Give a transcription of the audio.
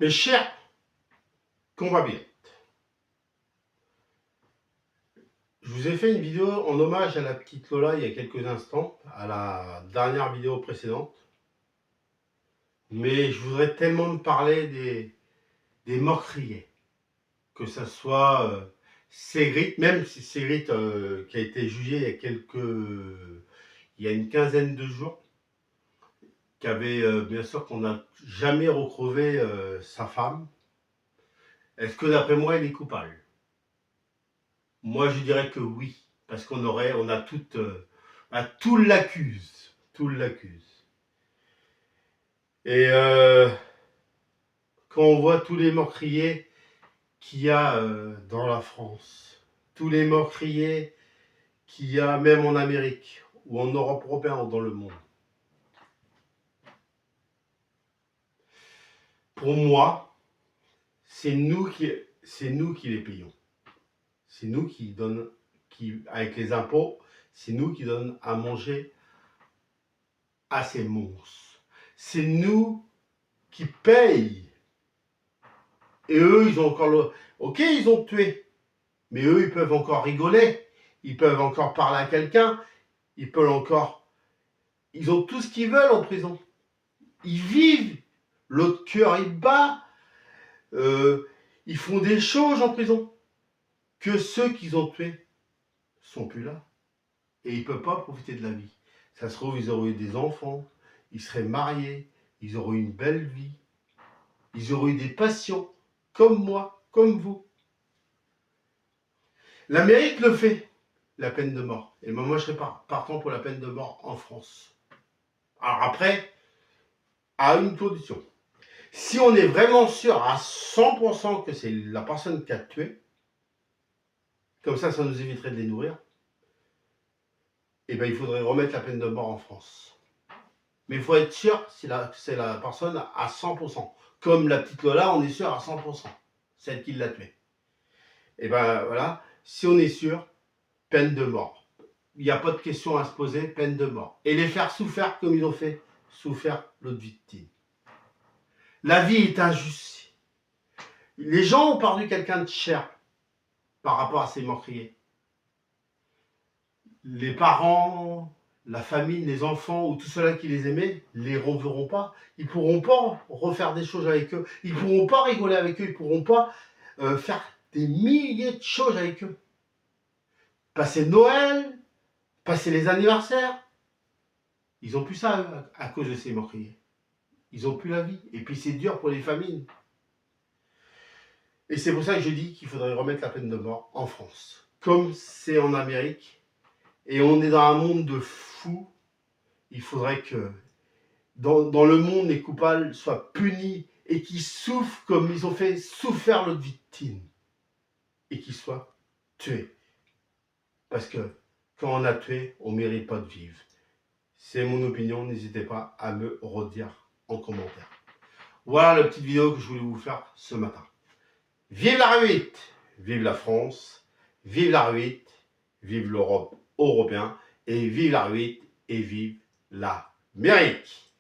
Mes chers compatriotes, je vous ai fait une vidéo en hommage à la petite Lola il y a quelques instants, à la dernière vidéo précédente. Mais je voudrais tellement me parler des meurtriers, que ce soit Ségrit, même si Ségrit qui a été jugé il y a une quinzaine de jours, qui avait bien sûr qu'on n'a jamais retrouvé sa femme. Est-ce que d'après moi il est coupable? Moi je dirais que oui, parce tout l'accuse, tout l'accuse. Et quand on voit tous les meurtriers qu'il y a dans la France, tous les meurtriers qu'il y a même en Amérique, ou en Europe européenne, ou dans le monde, pour moi, c'est nous qui les payons. C'est nous avec les impôts, c'est nous qui donnons à manger à ces monstres. C'est nous qui payent. Et eux, ils ont encore le... Ok, ils ont tué. Mais eux, ils peuvent encore rigoler. Ils peuvent encore parler à quelqu'un. Ils peuvent encore... Ils ont tout ce qu'ils veulent en prison. Ils vivent. L'autre cœur, il bat. Ils font des choses en prison. Que ceux qu'ils ont tués sont plus là. Et ils ne peuvent pas profiter de la vie. Ça se trouve, ils auraient eu des enfants. Ils seraient mariés. Ils auraient eu une belle vie. Ils auraient eu des passions. Comme moi, comme vous. L'Amérique le fait, la peine de mort. Et moi, je serais partant pour la peine de mort en France. Alors après, à une condition. Si on est vraiment sûr à 100% que c'est la personne qui a tué, comme ça nous éviterait de les nourrir, et bien il faudrait remettre la peine de mort en France. Mais il faut être sûr si c'est la personne à 100%. Comme la petite Lola, on est sûr à 100%, celle qui l'a tué. Et ben voilà, si on est sûr, peine de mort. Il n'y a pas de question à se poser, peine de mort. Et les faire souffrir comme ils ont fait souffrir l'autre victime. La vie est injuste. Les gens ont perdu quelqu'un de cher par rapport à ces meurtriers. Les parents, la famille, les enfants ou tout cela qui les aimait, les reverront pas. Ils pourront pas refaire des choses avec eux. Ils pourront pas rigoler avec eux. Ils pourront pas faire des milliers de choses avec eux. Passer Noël, passer les anniversaires. Ils n'ont plus ça à cause de ces meurtriers. Ils n'ont plus la vie. Et puis c'est dur pour les familles. Et c'est pour ça que je dis qu'il faudrait remettre la peine de mort en France. Comme c'est en Amérique. Et on est dans un monde de fous. Il faudrait que dans le monde, les coupables soient punis et qu'ils souffrent comme ils ont fait souffrir l'autre victime. Et qu'ils soient tués. Parce que quand on a tué, on ne mérite pas de vivre. C'est mon opinion. N'hésitez pas à me redire en commentaire. Voilà la petite vidéo que je voulais vous faire ce matin. Vive la R8, vive la France, vive la R8, vive l'Europe européenne, et vive la R8 et vive l'Amérique.